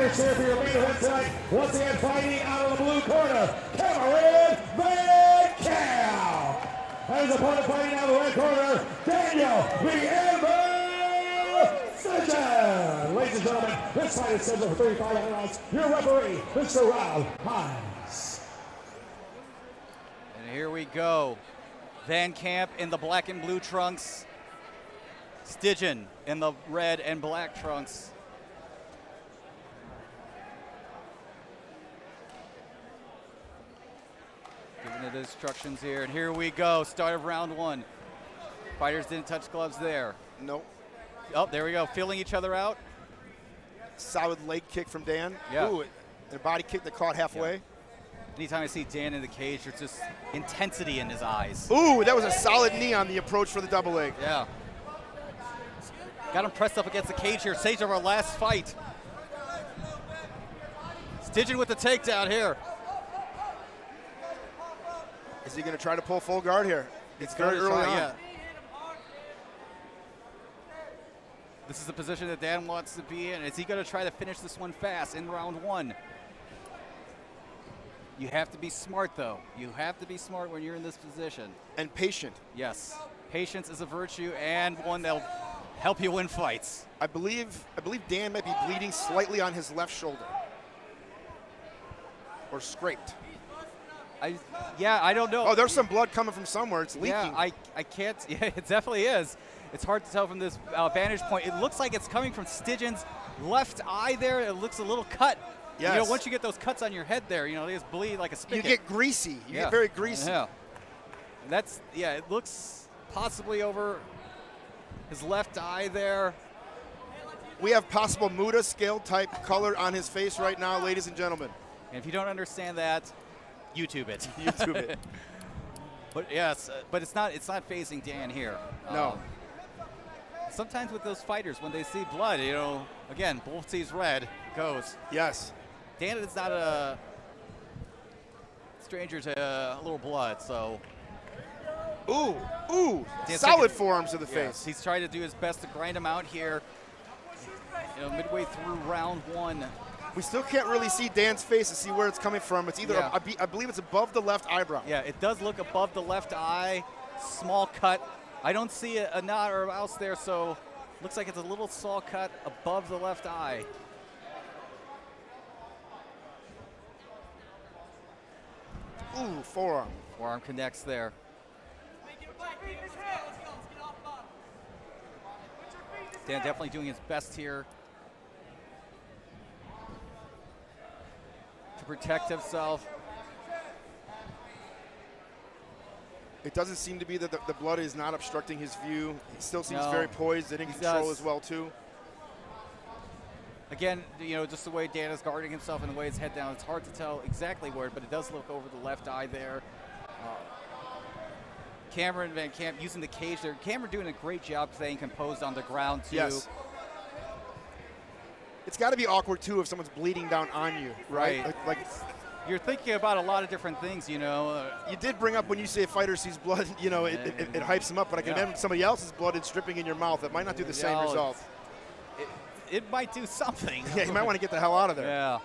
fighters here for your main event tonight. Once again, fighting out of the blue corner, Cameron VanCamp. And his opponent fighting out of the red corner, Daniel the Ember Stittgen. Ladies and gentlemen, this fight is scheduled for 35 rounds. Your referee, Mr. Rob Hines. And here we go. VanCamp in the black and blue trunks. Stittgen in the red and black trunks. Giving it instructions here, and here we go. Start of round one. Fighters didn't touch gloves there. Nope. Oh, there we go. Feeling each other out. Solid leg kick from Dan. Yeah. Ooh, and a body kick that caught halfway. Yeah. Anytime I see Dan in the cage, there's just intensity in his eyes. Ooh, that was a solid knee on the approach for the double leg. Yeah. Got him pressed up against the cage here. Stage of our last fight. Stittgen with the takedown here. Is he going to try to pull full guard here? It's very early on. Yeah. This is the position that Dan wants to be in. Is he going to try to finish this one fast in round one? You have to be smart, though. You have to be smart when you're in this position. And patient. Yes. Patience is a virtue and one that'll help you win fights. I believe Dan might be bleeding slightly on his left shoulder. Or scraped. I don't know. Oh, there's some blood coming from somewhere. It's leaking. Yeah, I can't. Yeah, it definitely is. It's hard to tell from this vantage point. It looks like it's coming from Stittgen's left eye there. It looks a little cut. Yes. You know, once you get those cuts on your head there, you know, they just bleed like a spigot. You get greasy. You get very greasy. Yeah. It looks possibly over his left eye there. We have possible Muda scale type color on his face right now, ladies and gentlemen. And if you don't understand that, YouTube it. YouTube it. But yes, but it's not facing Dan here. No. Sometimes with those fighters, when they see blood, you know, again, both sees red, goes. Yes. Dan is not a stranger to a little blood, so. Ooh, Dan's solid forearms to the face. He's trying to do his best to grind him out here, you know, midway through round one. We still can't really see Dan's face to see where it's coming from. It's either, I believe it's above the left eyebrow. Yeah, it does look above the left eye, small cut. I don't see a knot or else there, so looks like it's a little saw cut above the left eye. Ooh, forearm. Forearm connects there. Dan definitely doing his best here to protect himself. It doesn't seem to be that the blood is not obstructing his view. He still seems very poised and in control as well, too. Again, you know, just the way Dan is guarding himself and the way his head down, it's hard to tell exactly where, but it does look over the left eye there. Cameron VanCamp using the cage there. Cameron doing a great job staying composed on the ground, too. Yes. It's got to be awkward, too, if someone's bleeding down on you, right? Like you're thinking about a lot of different things, you know. You did bring up when you say a fighter sees blood, you know, it hypes him up, but I can imagine somebody else's blood is dripping in your mouth. It might not do the same result. It might do something. Yeah, you might want to get the hell out of there. Yeah.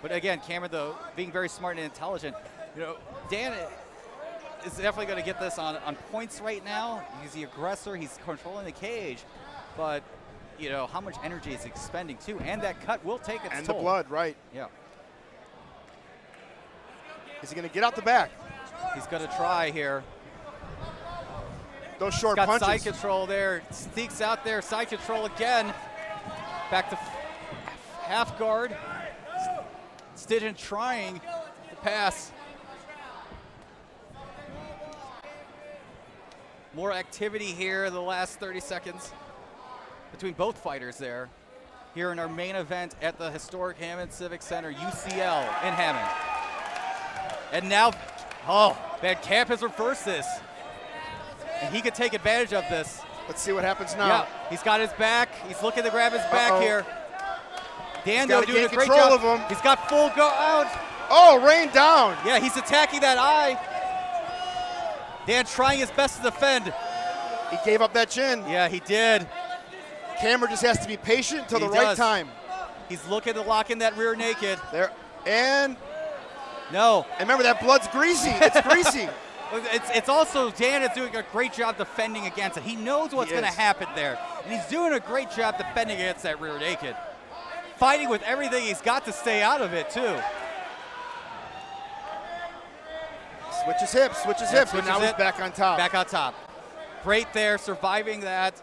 But again, Cameron, though, being very smart and intelligent, you know, Dan is definitely going to get this on points right now. He's the aggressor. He's controlling the cage. But, you know, how much energy is he expending, too? And that cut will take its toll. And the blood, right. Yeah. Is he going to get out the back? He's going to try here. Those short punches. punches. Side control there. Sneaks out there. Side control again. Back to half guard. Stittgen trying to pass. More activity here in the last 30 seconds between both fighters there. Here in our main event at the historic Hammond Civic Center, UCL in Hammond. And now, VanCamp has reversed this. And he could take advantage of this. Let's see what happens now. Yeah, he's got his back. He's looking to grab his back here. Dan, though, doing a great control job. Of him. He's got full go out. Oh, rain down. Yeah, he's attacking that eye. Dan trying his best to defend. He gave up that chin. Yeah, he did. Cameron just has to be patient until the right time. He's looking to lock in that rear naked. There, and no. And remember, that blood's greasy. It's greasy. It's also, Dan is doing a great job defending against it. He knows what's going to happen there. And he's doing a great job defending against that rear naked. Fighting with everything he's got to stay out of it, too. Switches hips, and now he's back on top. Back on top. Great there, surviving that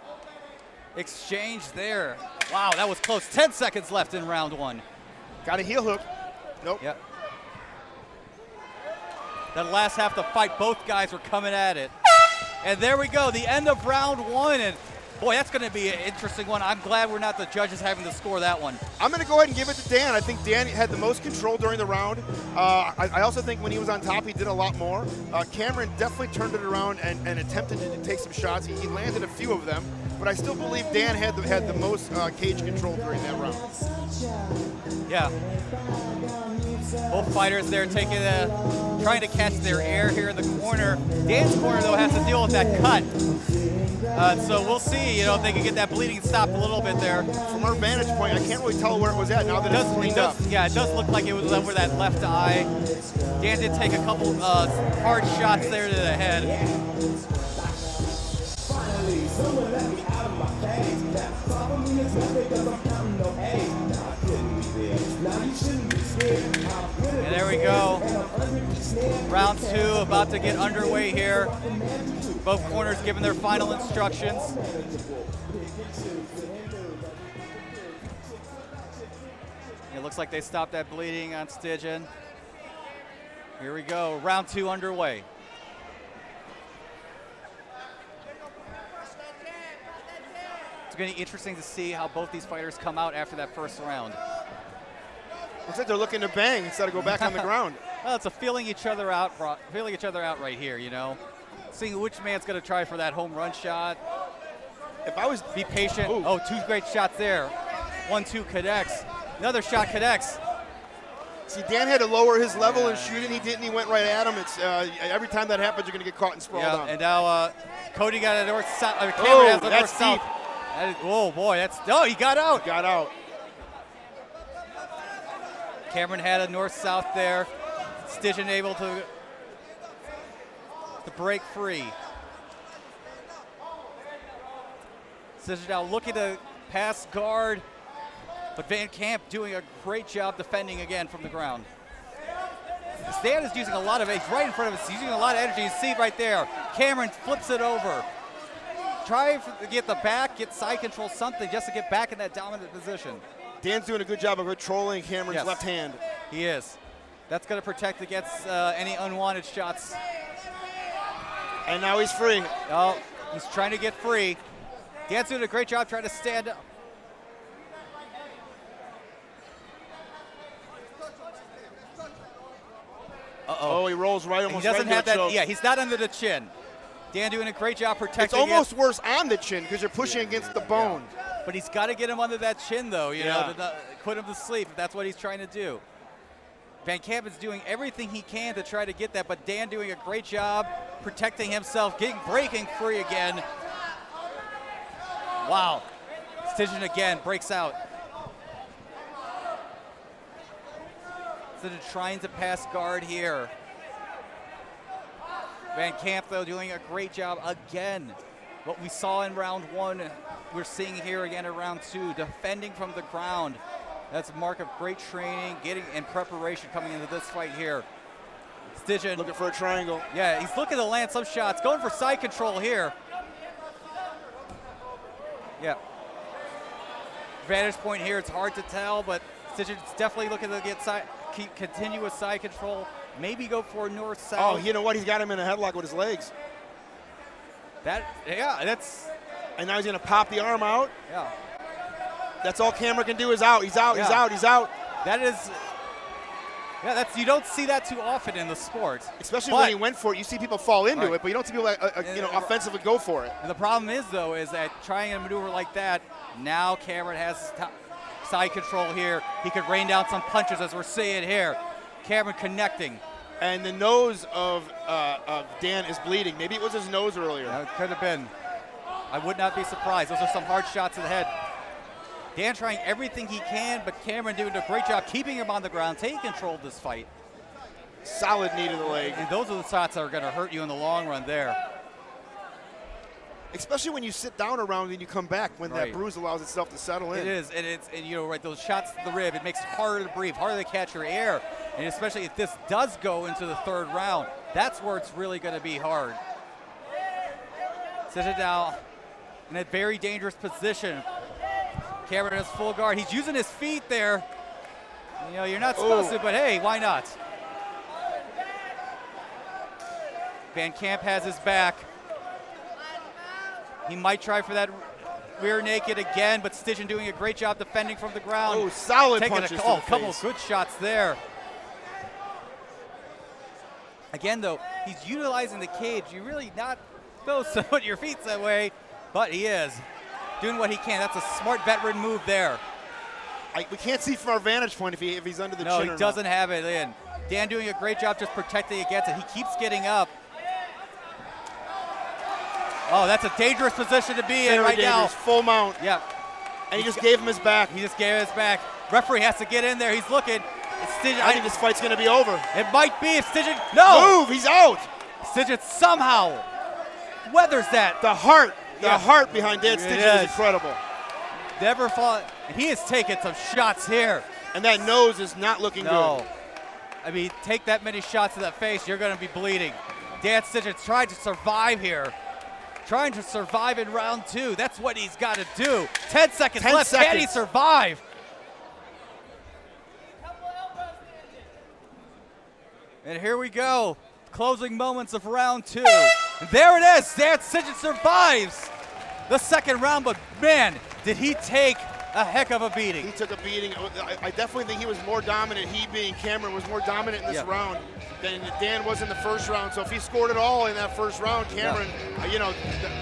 exchange there. Wow, that was close. 10 seconds left in round 1. Got a heel hook. Nope. Yep. That last half of the fight, both guys were coming at it. And there we go, the end of round 1. And boy, that's going to be an interesting one. I'm glad we're not the judges having to score that one. I'm going to go ahead and give it to Dan. I think Dan had the most control during the round. I also think when he was on top, he did a lot more. Cameron definitely turned it around and attempted to take some shots. He landed a few of them, but I still believe Dan had the most cage control during that round. Yeah. Both fighters there trying to catch their air here in the corner. Dan's corner, though, has to deal with that cut. So we'll see, if they can get that bleeding stopped a little bit there. From our vantage point, I can't really tell where it was at now that it's cleaned up. Yeah, it does look like it was over that left eye. Dan did take a couple hard shots there to the head. Finally, someone let me out of my cage. That's all for me is nothing because I'm counting no A's. Now I couldn't be there. Now you shouldn't be scared. And there we go. Round 2 about to get underway here. Both corners giving their final instructions. It looks like they stopped that bleeding on Stittgen. Here we go, round 2 underway. It's going to be interesting to see how both these fighters come out after that first round. Looks like they're looking to bang instead of go back on the ground. Well, it's a feeling each other out right here, Seeing which man's going to try for that home run shot. If I was be patient. Ooh. Oh, 2 great shots there. 1-2 connects. Another shot connects. See, Dan had to lower his level and shoot it. He didn't. He went right at him. It's every time that happens, you're going to get caught and sprawled down. And now Cody got a north-south. Cameron has the north-south. Oh boy, he got out. He got out. Cameron had a north-south there. Stittgen able to break free. Stittgen now looking to pass guard, but VanCamp doing a great job defending again from the ground. Stan is using a lot of, he's right in front of us, he's using a lot of energy. You see it right there. Cameron flips it over. Trying to get the back, get side control, something just to get back in that dominant position. Dan's doing a good job of controlling Cameron's left hand. He is. That's going to protect against any unwanted shots. And now he's free. Oh, he's trying to get free. Dan's doing a great job trying to stand up. Oh, he rolls right almost. He doesn't right have that. choke. Yeah, he's not under the chin. Dan doing a great job protecting. It's almost worse on the chin because you're pushing against the bone. Yeah. But he's got to get him under that chin, though. You know, to put him to sleep. If that's what he's trying to do. VanCamp is doing everything he can to try to get that, but Dan doing a great job protecting himself, breaking free again. Wow. Stittgen again breaks out. Stittgen trying to pass guard here. VanCamp, though, doing a great job again. What we saw in round 1, we're seeing here again in round 2, defending from the ground. That's a mark of great training, and preparation coming into this fight here. Stittgen looking for a triangle. Yeah, he's looking to land some shots, going for side control here. Yeah. Vantage point here, it's hard to tell, but Stittgen's definitely looking to get keep continuous side control. Maybe go for north-south. Oh, you know what? He's got him in a headlock with his legs. That's. And now he's going to pop the arm out. Yeah. That's all Cameron can do is out. He's out. Yeah. He's out. He's out. That is. Yeah, you don't see that too often in the sport. Especially when he went for it, you see people fall into it, but you don't see people offensively go for it. And the problem is, though, is that trying a maneuver like that, now Cameron has side control here. He could rain down some punches, as we're seeing here. Cameron connecting. And the nose of Dan is bleeding. Maybe it was his nose earlier. It could have been. I would not be surprised. Those are some hard shots to the head. Dan trying everything he can, but Cameron doing a great job keeping him on the ground, taking control of this fight. Solid knee to the leg. And those are the shots that are going to hurt you in the long run there. Especially when you sit down around and you come back when that bruise allows itself to settle in. It is, and you know, right, those shots to the rib, it makes it harder to breathe, harder to catch your air. And especially if this does go into the third round, that's where it's really going to be hard. Sit it down in a very dangerous position. Cameron has full guard. He's using his feet there. You know, you're not supposed to, but hey, why not? VanCamp has his back. He might try for that rear naked again, but Stittgen doing a great job defending from the ground. Oh, solid taking punches a couple of good shots there. Again, though, he's utilizing the cage. You're really not supposed to put your feet that way, but he is doing what he can. That's a smart veteran move there. We can't see from our vantage point if he's under the chin. No, or he doesn't have it in. Dan doing a great job just protecting against it. He keeps getting up. Oh, that's a dangerous position to be in right now. Full mount. Yeah. And he just gave him his back. He just gave him his back. Referee has to get in there. He's looking. I think this fight's going to be over. It might be if Stittgen. No! Move, he's out. Stittgen somehow weathers that. The heart behind Dan Stittgen is incredible. Never fought. He has taken some shots here. And that nose is not looking good. I mean, take that many shots to that face, you're going to be bleeding. Dan Stittgen tried to survive here. Trying to survive in round 2. That's what he's got to do. 10 seconds left. Can he survive? And here we go. Closing moments of round 2. And there it is. Dan Stittgen survives the second round, but man, did he take a heck of a beating. He took a beating. I definitely think he was more dominant. He being Cameron was more dominant in this round than Dan was in the first round. So if he scored it all in that first round, Cameron, you know,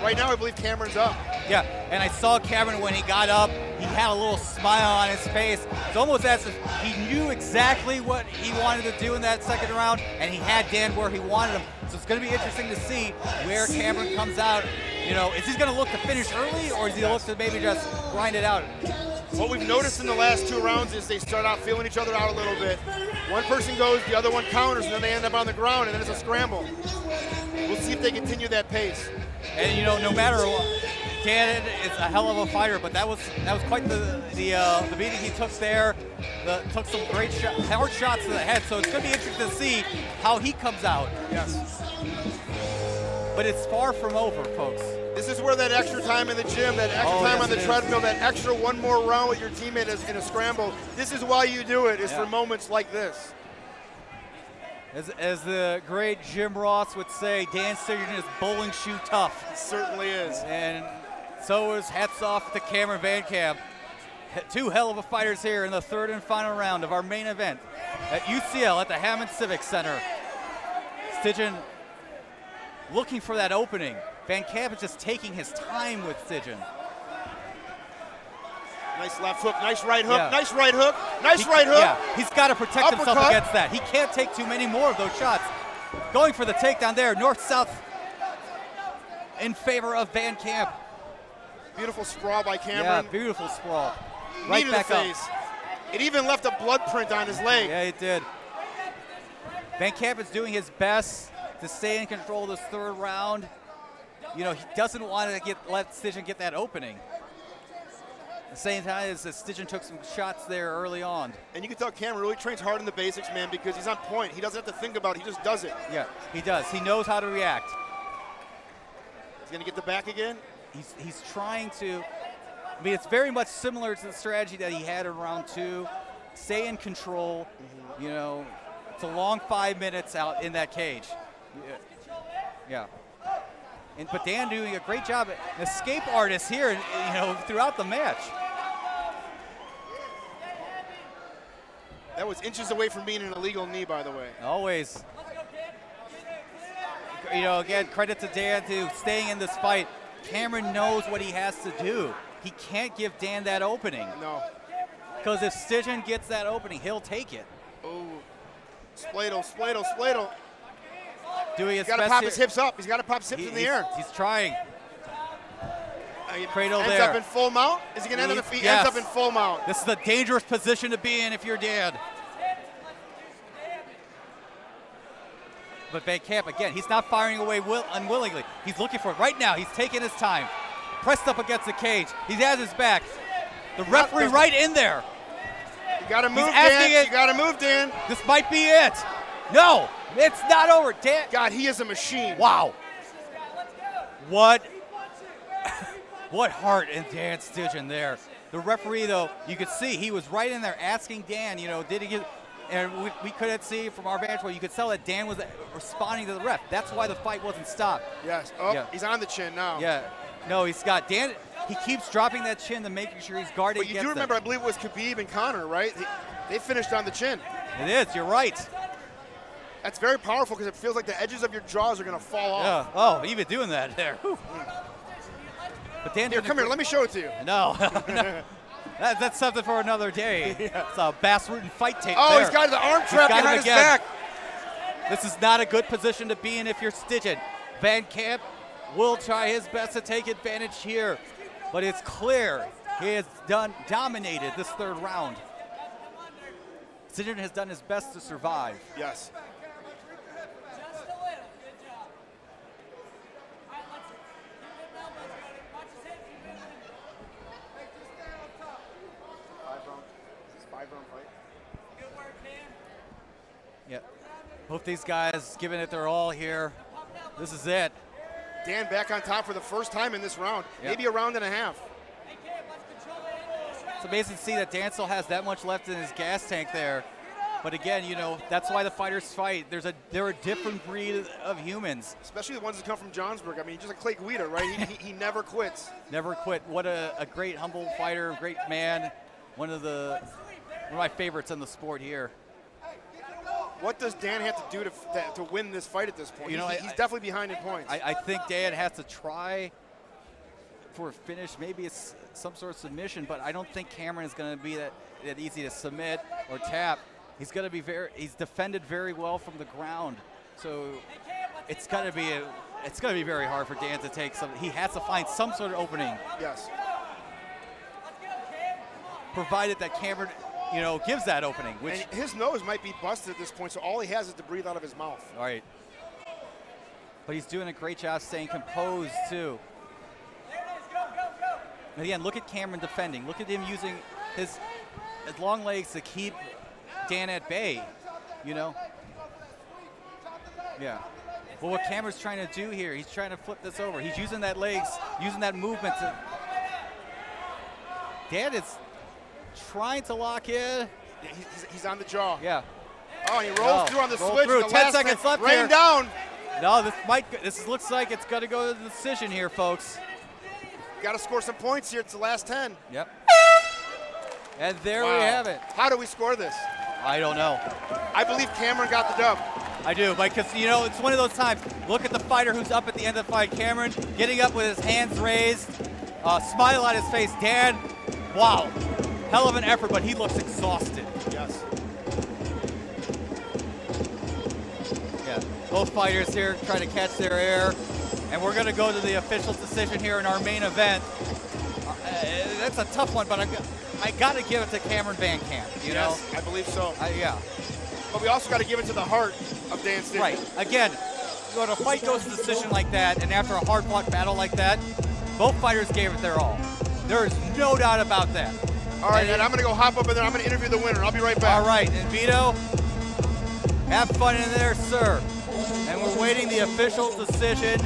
right now I believe Cameron's up. Yeah, and I saw Cameron when he got up, he had a little smile on his face. It's almost as if he knew exactly what he wanted to do in that second round, and he had Dan where he wanted him. So it's going to be interesting to see where Cameron comes out. You know, is he going to look to finish early, or is he going to look to maybe just grind it out? What we've noticed in the last 2 rounds is they start out feeling each other out a little bit. One person goes, the other one counters, and then they end up on the ground, and then it's a scramble. We'll see if they continue that pace. And you know, no matter what, Dan is a hell of a fighter, but that was quite the beating he took there. Took some great hard shots to the head, so it's going to be interesting to see how he comes out. Yes. But it's far from over, folks. This is where that extra time in the gym, that extra time on the treadmill, that extra one more round with your teammate in a scramble, this is why you do it, is for moments like this. As the great Jim Ross would say, Dan Stittgen is bowling shoe tough. He certainly is. And so is hats off to Cameron VanCamp. 2 hell of a fighters here in the 3rd and final round of our main event at UCL at the Hammond Civic Center. Stittgen looking for that opening. VanCamp is just taking his time with Stittgen. Nice left hook, nice right hook, nice right hook, nice right hook. Yeah, he's got to protect himself against that. He can't take too many more of those shots. Going for the takedown there, north-south in favor of VanCamp. Beautiful sprawl by Cameron. Yeah, beautiful sprawl. Right back up. It even left a blood print on his leg. Yeah, it did. VanCamp is doing his best to stay in control of this 3rd round. You know, he doesn't want to let Stittgen get that opening. At the same time as Stittgen took some shots there early on. And you can tell Cameron really trains hard in the basics, man, because he's on point. He doesn't have to think about it. He just does it. Yeah, he does. He knows how to react. He's going to get the back again? He's trying to. I mean, it's very much similar to the strategy that he had in round 2. Stay in control. You know, it's a long 5 minutes out in that cage. Yeah. But Dan doing a great job, an escape artist here, you know, throughout the match. That was inches away from being an illegal knee, by the way. Always. You know, again, credit to Dan to staying in this fight. Cameron knows what he has to do. He can't give Dan that opening. No. Because if Stittgen gets that opening, he'll take it. Oh, Spladle. Doing his He's got to pop his hips up. He's got to pop his hips in the air. He's trying. Cradle ends there. up in full mount. Is he going to end on the feet? Yes. Ends up in full mount. This is a dangerous position to be in if you're Dan. But VanCamp, again, he's not firing away unwillingly. He's looking for it right now. He's taking his time. Pressed up against the cage. He has his back. The referee right in there. You got to move, asking Dan. it. You got to move, Dan. This might be it. No, it's not over. Dan. God, he is a machine. Wow. What heart in Dan Stittgen there. The referee, though, you could see he was right in there asking Dan, did he get, and we couldn't see from our vantage point, you could tell that Dan was responding to the ref. That's why the fight wasn't stopped. Yes. Oh, he's on the chin now. Yeah. No, he's got Dan. He keeps dropping that chin to making sure he's guarding. But you do remember, I believe it was Khabib and Conor, right? They finished on the chin. It is. You're right. That's very powerful because it feels like the edges of your jaws are going to fall off. Yeah. Oh, even doing that there. Whew. But Dan, Here, come here. Let me show it to you. No. No. That's something for another day. Yeah. It's a Bass Rutten fight tape. Oh, there. he's got the arm trap behind his back. This is not a good position to be in if you're Stittgen. VanCamp will try his best to take advantage here, but it's clear he has dominated this third round. Stittgen has done his best to survive. Yes. Yeah. Both these guys giving it their all here. This is it. Dan back on top for the first time in this round, maybe a round and a half. It's amazing to see that Dan still has that much left in his gas tank there. But again, that's why the fighters fight. They're a different breed of humans. Especially the ones that come from Johnsburg. I mean, just like Clay Guida, right? He never quits. Never quit. What a great, humble fighter, great man. One of my favorites in the sport here. What does Dan have to do to win this fight at this point? He's definitely behind in points. I think Dan has to try for a finish. Maybe it's some sort of submission, but I don't think Cameron is going to be that easy to submit or tap. He's going to be he's defended very well from the ground, so it's going to be very hard for Dan to take some. He has to find some sort of opening. Yes. Provided that Cameron, gives that opening. Which and his nose might be busted at this point, so all he has is to breathe out of his mouth. All right. But he's doing a great job staying composed, too. And again, look at Cameron defending. Look at him using his long legs to keep Dan at bay, Yeah. Well, what Cameron's trying to do here, he's trying to flip this over. He's using that legs, using that movement to. Dan is trying to lock in. He's on the jaw. Yeah. Oh, and he rolls through on the switch. Through. The 10 seconds left rain here. Down. No, this looks like it's going to go to the decision here, folks. Got to score some points here. It's the last 10. Yep. And there we have it. How do we score this? I don't know. I believe Cameron got the dub. I do, because, it's one of those times. Look at the fighter who's up at the end of the fight. Cameron getting up with his hands raised, smile on his face. Dan, wow. Hell of an effort, but he looks exhausted. Yes. Yeah, both fighters here trying to catch their air. And we're going to go to the official decision here in our main event. That's a tough one, but I got to give it to Cameron VanCamp, Yes, I believe so. Yeah. But we also got to give it to the heart of Dan Stittgen. Right. Again, when a fight goes to decision like that, and after a hard-fought battle like that, both fighters gave it their all. There is no doubt about that. All right, and I'm going to go hop up in there. I'm going to interview the winner. I'll be right back. All right, and Vito, have fun in there, sir. And we're waiting the official decision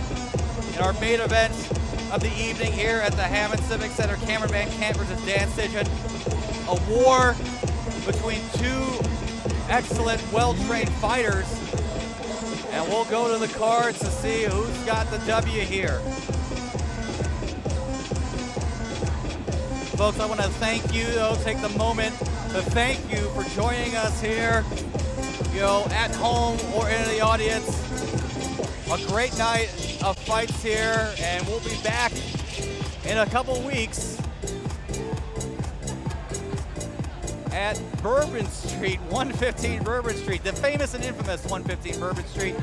in our main event of the evening here at the Hammond Civic Center. Cameron VanCamp versus Dan Stittgen. A war between two excellent, well-trained fighters. And we'll go to the cards to see who's got the W here. Folks, I want to thank you, take the moment to thank you for joining us here, at home or in the audience. A great night of fights here, and we'll be back in a couple weeks at Bourbon Street, 115 Bourbon Street, the famous and infamous 115 Bourbon Street.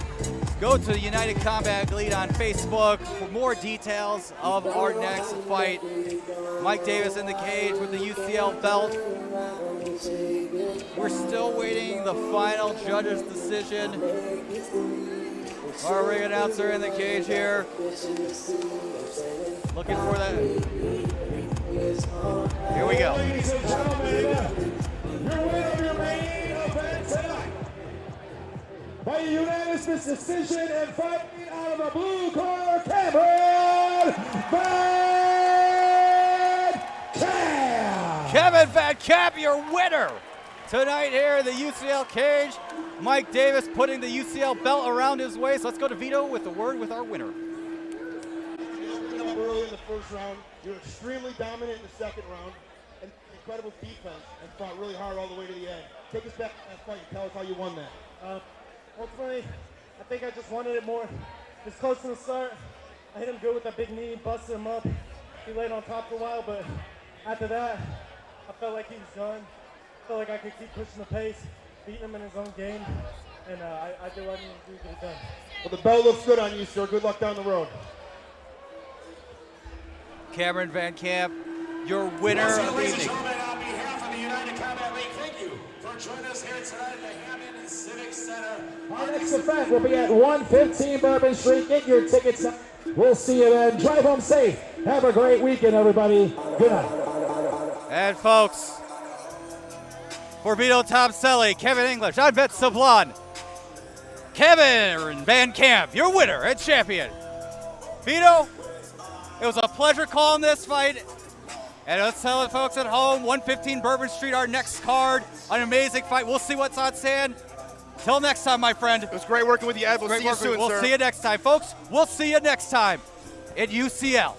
Go to the United Combat Elite on Facebook for more details of our next fight. Mike Davis in the cage with the UCL belt. We're still waiting the final judge's decision. Our ring announcer in the cage here. Looking for that. Here we go. Ladies and gentlemen, your winner of your main event tonight, by unanimous decision and fighting out of the blue corner, Cameron VanCamp. Kevin VanCamp, your winner tonight here in the UCL cage. Mike Davis putting the UCL belt around his waist. Let's go to Vito with the word with our winner. Early in the first round, you were extremely dominant in the second round, and incredible defense, and fought really hard all the way to the end. Take us back to that fight and tell us how you won that. Ultimately, I think I just wanted it more. It was close to the start. I hit him good with that big knee, busted him up. He laid on top for a while, but after that, I felt like he was done. I felt like I could keep pushing the pace, beating him in his own game, and I did what I needed to do to get it done. Well, the belt looks good on you, sir. Good luck down the road. Cameron VanCamp, your winner of the Ladies and evening. gentlemen, on behalf of the United Combat League, thank you for joining us here tonight at the Hammond Civic Center. Our next event will be at 115 Bourbon Street. Get your tickets. We'll see you then. Drive home safe. Have a great weekend, everybody. Good night. And folks, for Vito Tomselli, Kevin English, I'm Bet Sablon. Kevin VanCamp, your winner and champion. Vito, it was a pleasure calling this fight. And let's tell the folks at home, 115 Bourbon Street, our next card. An amazing fight. We'll see what's on sand. Till next time, my friend. It was great working with you, Ed. We'll see you soon, We'll sir. see you next time, folks. We'll see you next time at UCL.